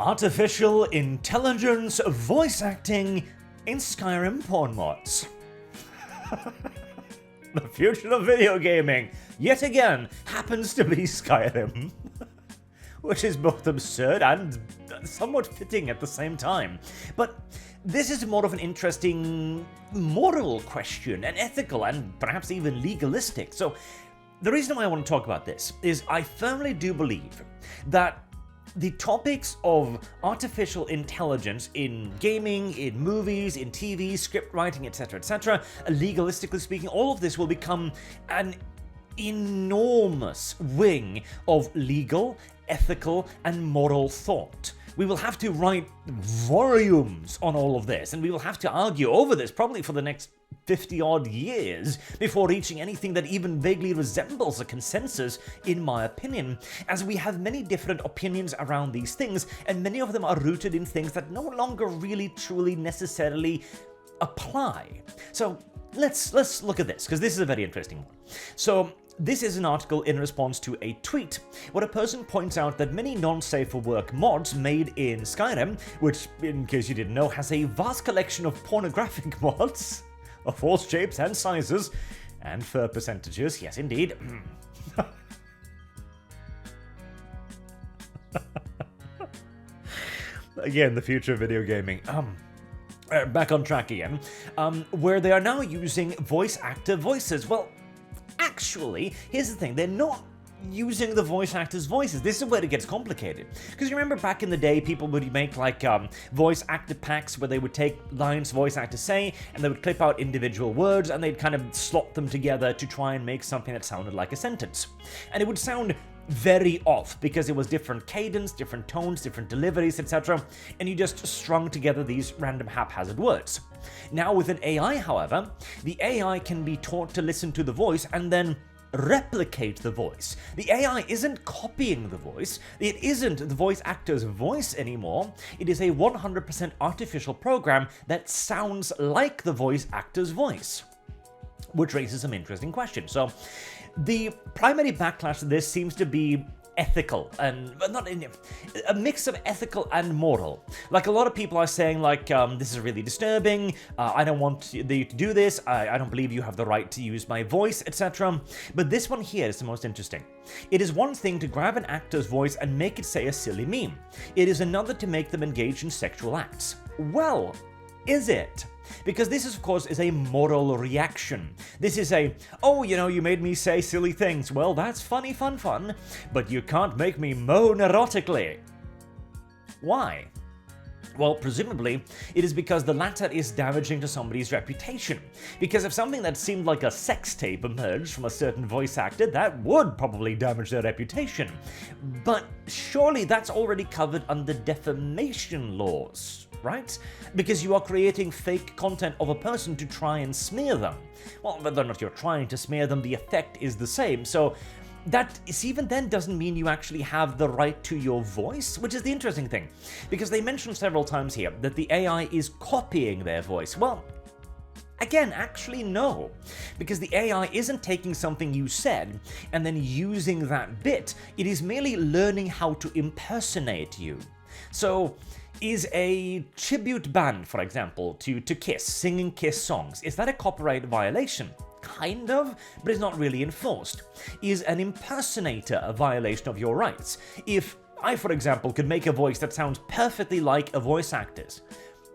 Artificial intelligence voice acting in Skyrim porn mods. The future of video gaming, yet again, happens to be Skyrim. Which is both absurd and somewhat fitting at the same time. But this is more of an interesting moral question, and ethical, and perhaps even legalistic. So the reason why I want to talk about this is I firmly do believe that the topics of artificial intelligence in gaming, in movies, in TV, script writing, etc., legalistically speaking, all of this will become an enormous wing of legal, ethical, and moral thought. We will have to write volumes on all of this, and we will have to argue over this probably for the next 50-odd years before reaching anything that even vaguely resembles a consensus, in my opinion, as we have many different opinions around these things, and many of them are rooted in things that no longer really truly necessarily apply. So let's look at this, because this is a very interesting one. So this is an article in response to a tweet where a person points out that many non-safe for work mods made in Skyrim, which, in case you didn't know, has a vast collection of pornographic mods of all shapes and sizes, and fur percentages, yes indeed. Again, the future of video gaming. Back on track again. Where they are now using voice actor voices. Well, actually, here's the thing, they're not using the voice actors' voices. This is where it gets complicated. Because you remember back in the day, people would make like voice actor packs where they would take lines voice actors say, and they would clip out individual words, and they'd kind of slot them together to try and make something that sounded like a sentence. And it would sound very off because it was different cadence, different tones, different deliveries, etc. And you just strung together these random haphazard words. Now with an AI, however, the AI can be taught to listen to the voice and then replicate the voice. The AI isn't copying the voice, it isn't the voice actor's voice anymore, it is a 100% artificial program that sounds like the voice actor's voice. Which raises some interesting questions. So, the primary backlash to this seems to be ethical, and not in a mix of ethical and moral. Like, a lot of people are saying, like, this is really disturbing, I don't want you to do this, I don't believe you have the right to use my voice, etc. But this one here is the most interesting. It is one thing to grab an actor's voice and make it say a silly meme. It is another to make them engage in sexual acts. Well, is it? Because this, of course, is a moral reaction. This is a, oh, you know, you made me say silly things. Well, that's funny, fun, but you can't make me moan erotically. Why? Well, presumably, it is because the latter is damaging to somebody's reputation. Because if something that seemed like a sex tape emerged from a certain voice actor, that would probably damage their reputation. But surely that's already covered under defamation laws, right? Because you are creating fake content of a person to try and smear them. Well, whether or not you're trying to smear them, the effect is the same. So that even then doesn't mean you actually have the right to your voice, which is the interesting thing. Because they mentioned several times here that the AI is copying their voice. Well, again, actually no. Because the AI isn't taking something you said and then using that bit. It is merely learning how to impersonate you. So, is a tribute band, for example, to Kiss, singing Kiss songs, is that a copyright violation? Kind of, but it's not really enforced. Is an impersonator a violation of your rights? If I, for example, could make a voice that sounds perfectly like a voice actor's,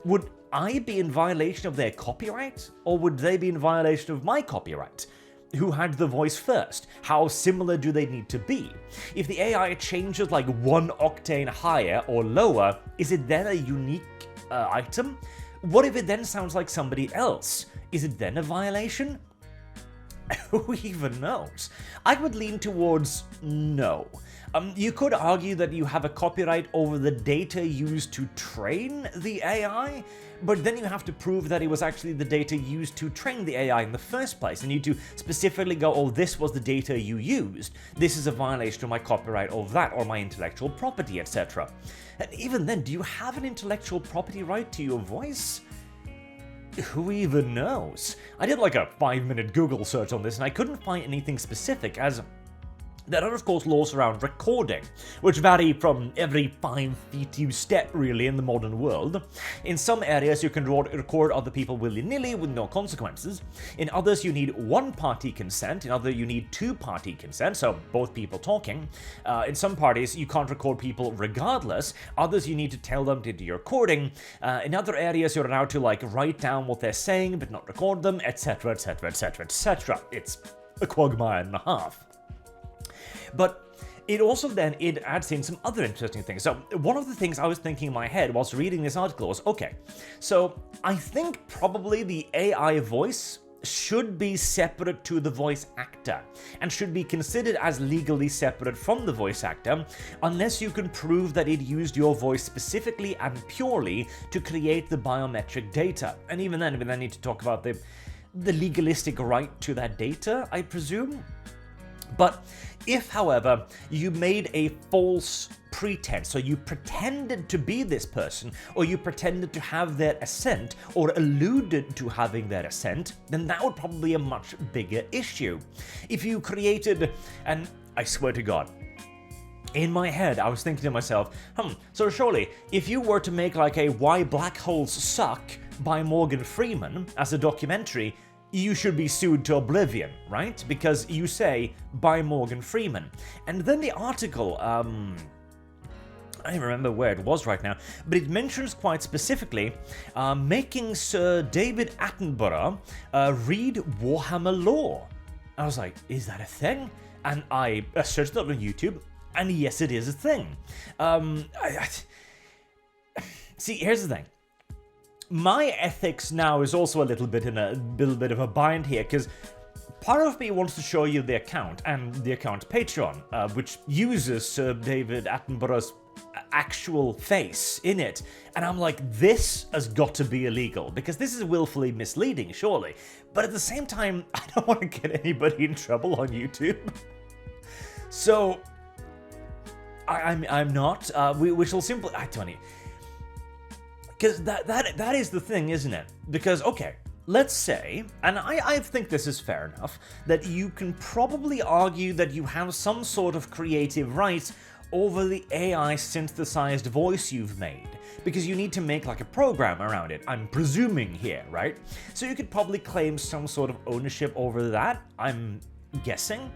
would I be in violation of their copyright? Or would they be in violation of my copyright? Who had the voice first? How similar do they need to be? If the AI changes like 1 octane higher or lower, is it then a unique item? What if it then sounds like somebody else? Is it then a violation? Who even knows? I would lean towards no. You could argue that you have a copyright over the data used to train the AI, but then you have to prove that it was actually the data used to train the AI in the first place, and you need to specifically go, oh, this was the data you used. This is a violation of my copyright over that, or my intellectual property, etc. And even then, do you have an intellectual property right to your voice? Who even knows? I did like a 5-minute Google search on this and I couldn't find anything specific, as There are, of course, laws around recording, which vary from every 5 feet you step, really, in the modern world. In some areas, you can record other people willy-nilly with no consequences. In others, you need one-party consent. In others, you need two-party consent, so both people talking. In some parties, you can't record people regardless. Others, you need to tell them to do your recording. In other areas, you're allowed to, write down what they're saying, but not record them, etc., etc., etc., etc. It's a quagmire and a half. But it also then adds in some other interesting things. So one of the things I was thinking in my head whilst reading this article was, okay, so I think probably the AI voice should be separate to the voice actor and should be considered as legally separate from the voice actor unless you can prove that it used your voice specifically and purely to create the biometric data. And even then, we then need to talk about the legalistic right to that data, I presume. But if, however, you made a false pretense, so you pretended to be this person, or you pretended to have their assent, or alluded to having their assent, then that would probably be a much bigger issue. If you created, and I swear to God, in my head, I was thinking to myself, so surely, if you were to make a Why Black Holes Suck by Morgan Freeman as a documentary, you should be sued to oblivion, right? Because you say, by Morgan Freeman. And then the article, I don't remember where it was right now, but it mentions quite specifically making Sir David Attenborough read Warhammer lore. I was like, is that a thing? And I searched it up on YouTube, and yes, it is a thing. See, here's the thing. My ethics now is also a little bit of a bind here, because part of me wants to show you the account, and the account Patreon, which uses Sir David Attenborough's actual face in it, and I'm like, this has got to be illegal, because this is willfully misleading, surely. But at the same time, I don't want to get anybody in trouble on YouTube. So, I'm not. We shall simply... I don't know. Because that is the thing, isn't it? Because, okay, let's say, and I think this is fair enough, that you can probably argue that you have some sort of creative right over the AI synthesized voice you've made, because you need to make a program around it, I'm presuming here, right? So you could probably claim some sort of ownership over that, I'm guessing,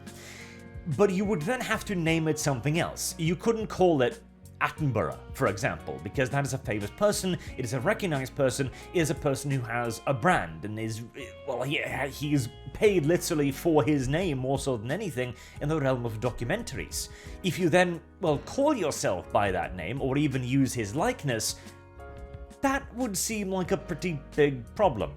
but you would then have to name it something else. You couldn't call it Attenborough, for example, because that is a famous person, it is a recognized person, it is a person who has a brand and is, well, he's paid literally for his name more so than anything in the realm of documentaries. If you then, well, call yourself by that name or even use his likeness, that would seem like a pretty big problem.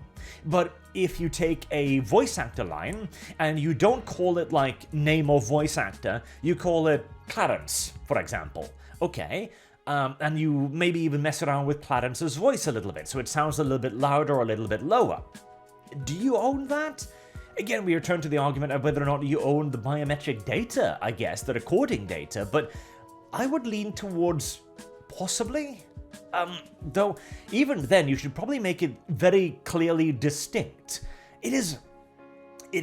But if you take a voice actor line and you don't call it name of voice actor, you call it Clarence, for example. Okay, and you maybe even mess around with Clarence's voice a little bit, so it sounds a little bit louder or a little bit lower. Do you own that? Again, we return to the argument of whether or not you own the biometric data, I guess, the recording data, but I would lean towards possibly. Though, even then, you should probably make it very clearly distinct. It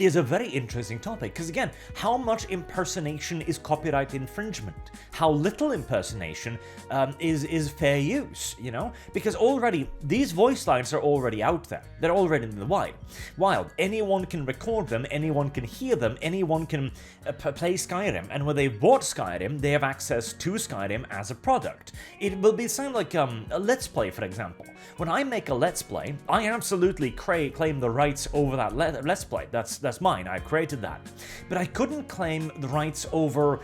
is a very interesting topic, because again, how much impersonation is copyright infringement? How little impersonation is fair use, you know? Because already, these voice lines are already out there. They're already in the wild. Anyone can record them, anyone can hear them, anyone can play Skyrim, and when they've bought Skyrim, they have access to Skyrim as a product. It will be the same like a Let's Play, for example. When I make a Let's Play, I absolutely claim the rights over that Let's Play. That's mine, I created that. But I couldn't claim the rights over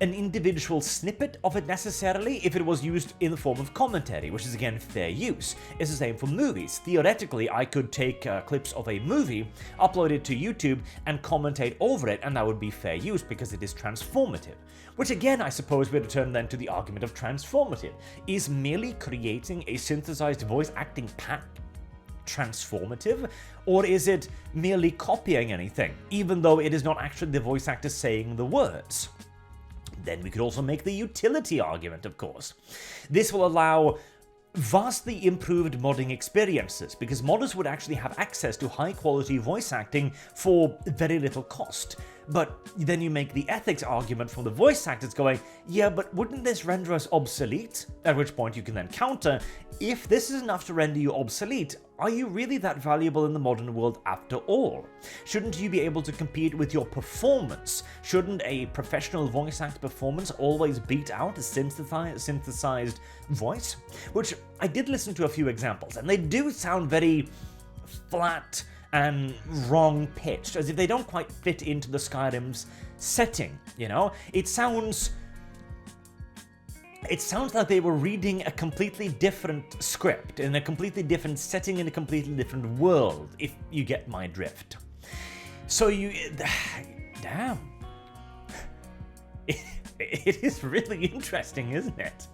an individual snippet of it necessarily if it was used in the form of commentary, which is again fair use. It's the same for movies. Theoretically, I could take clips of a movie, upload it to YouTube, and commentate over it, and that would be fair use because it is transformative. Which again, I suppose we return then to the argument of transformative. Is merely creating a synthesized voice acting pack transformative, or is it merely copying anything, even though it is not actually the voice actor saying the words? Then we could also make the utility argument, of course. This will allow vastly improved modding experiences, because modders would actually have access to high-quality voice acting for very little cost. But then you make the ethics argument from the voice actors going, yeah, but wouldn't this render us obsolete? At which point you can then counter, if this is enough to render you obsolete, are you really that valuable in the modern world after all? Shouldn't you be able to compete with your performance? Shouldn't a professional voice actor performance always beat out a synthesized voice? Which I did listen to a few examples, and they do sound very flat and wrong pitched, as if they don't quite fit into the Skyrim's setting, you know? It sounds like they were reading a completely different script, in a completely different setting, in a completely different world, if you get my drift. So damn. It is really interesting, isn't it?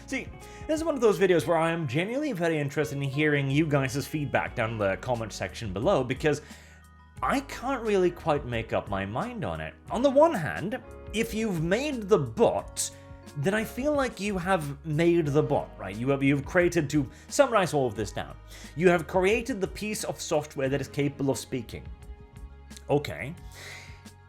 See, this is one of those videos where I am genuinely very interested in hearing you guys' feedback down in the comment section below, because I can't really quite make up my mind on it. On the one hand, if you've made the bot, then I feel like you have made the bot, right? You've created, to summarize all of this down, you have created the piece of software that is capable of speaking. Okay.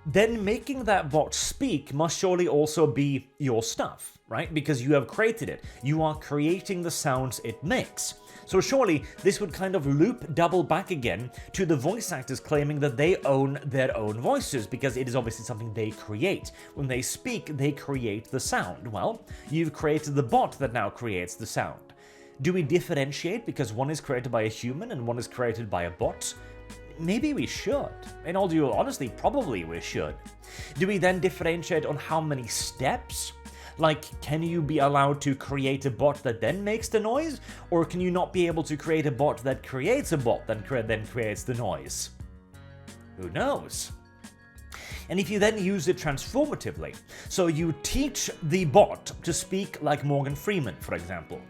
Then making that bot speak must surely also be your stuff, right? Because you have created it. You are creating the sounds it makes. So surely this would kind of loop double back again to the voice actors claiming that they own their own voices, because it is obviously something they create. When they speak, they create the sound. Well, you've created the bot that now creates the sound. Do we differentiate because one is created by a human and one is created by a bot? Maybe we should. In all due honesty, probably we should. Do we then differentiate on how many steps? Like, can you be allowed to create a bot that then makes the noise? Or can you not be able to create a bot that creates a bot that then creates the noise? Who knows? And if you then use it transformatively, so you teach the bot to speak like Morgan Freeman, for example,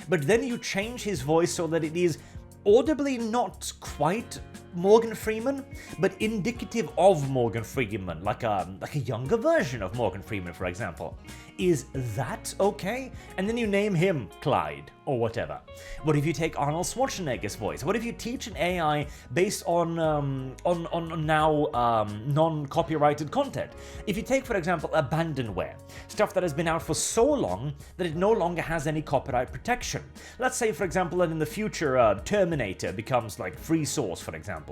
but then you change his voice so that it is audibly not quite Morgan Freeman, but indicative of Morgan Freeman, like a younger version of Morgan Freeman, for example. Is that okay? And then you name him Clyde, or whatever. What if you take Arnold Schwarzenegger's voice? What if you teach an AI based on now non-copyrighted content? If you take, for example, abandonware, stuff that has been out for so long that it no longer has any copyright protection. Let's say, for example, that in the future Terminator becomes like free source, for example.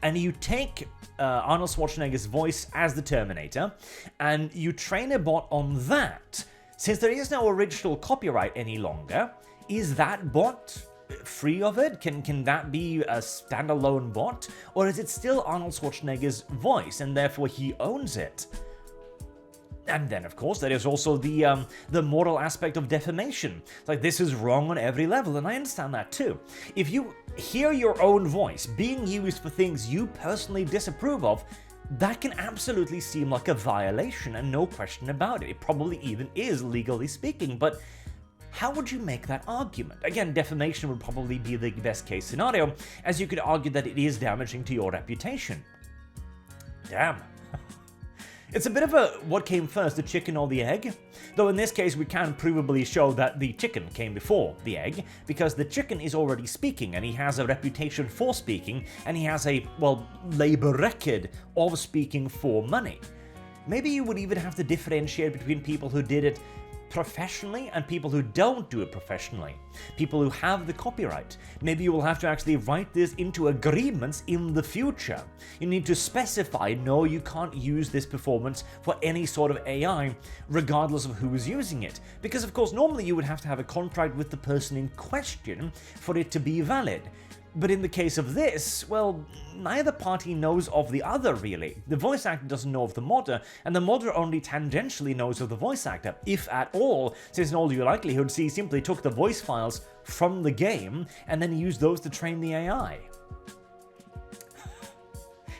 And you take Arnold Schwarzenegger's voice as the Terminator, and you train a bot on that. Since there is no original copyright any longer, is that bot free of it? Can that be a standalone bot? Or is it still Arnold Schwarzenegger's voice, and therefore he owns it? And then, of course, there is also the moral aspect of defamation. Like, this is wrong on every level, and I understand that too. If you hear your own voice being used for things you personally disapprove of, that can absolutely seem like a violation, and no question about it. It probably even is, legally speaking, but how would you make that argument? Again, defamation would probably be the best case scenario, as you could argue that it is damaging to your reputation. Damn. It's a bit of a what came first, the chicken or the egg? Though in this case we can provably show that the chicken came before the egg, because the chicken is already speaking and he has a reputation for speaking, and he has a, well, labor record of speaking for money. Maybe you would even have to differentiate between people who did it professionally and people who don't do it professionally. People who have the copyright. Maybe you will have to actually write this into agreements in the future. You need to specify, no, you can't use this performance for any sort of AI, regardless of who is using it. Because of course, normally you would have to have a contract with the person in question for it to be valid. But in the case of this, well, neither party knows of the other, really. The voice actor doesn't know of the modder, and the modder only tangentially knows of the voice actor, if at all, since in all due likelihood he simply took the voice files from the game and then used those to train the AI.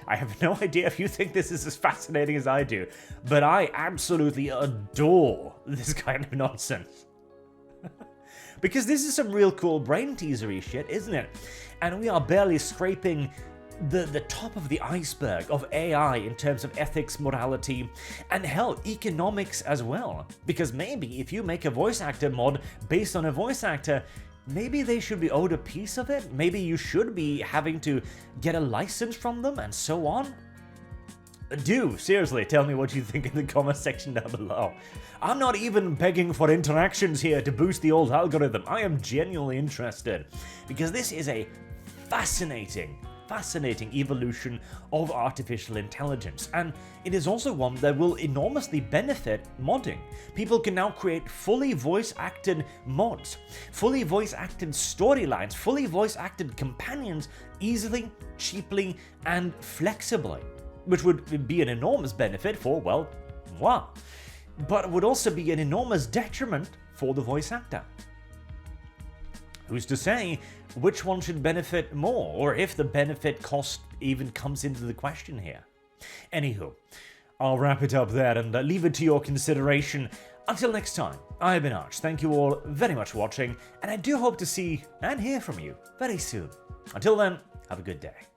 I have no idea if you think this is as fascinating as I do, but I absolutely adore this kind of nonsense. Because this is some real cool brain teasery shit, isn't it? And we are barely scraping the top of the iceberg of AI in terms of ethics, morality, and hell, economics as well. Because maybe if you make a voice actor mod based on a voice actor, maybe they should be owed a piece of it? Maybe you should be having to get a license from them and so on? Do seriously tell me what you think in the comment section down below. I'm not even begging for interactions here to boost the old algorithm. I am genuinely interested because this is a fascinating evolution of artificial intelligence, and it is also one that will enormously benefit modding. People can now create fully voice-acted mods, fully voice-acted storylines, fully voice-acted companions easily, cheaply, and flexibly, which would be an enormous benefit for, well, moi, but would also be an enormous detriment for the voice actor. Who's to say which one should benefit more, or if the benefit cost even comes into the question here? Anywho, I'll wrap it up there and leave it to your consideration. Until next time, I've been Arch. Thank you all very much for watching, and I do hope to see and hear from you very soon. Until then, have a good day.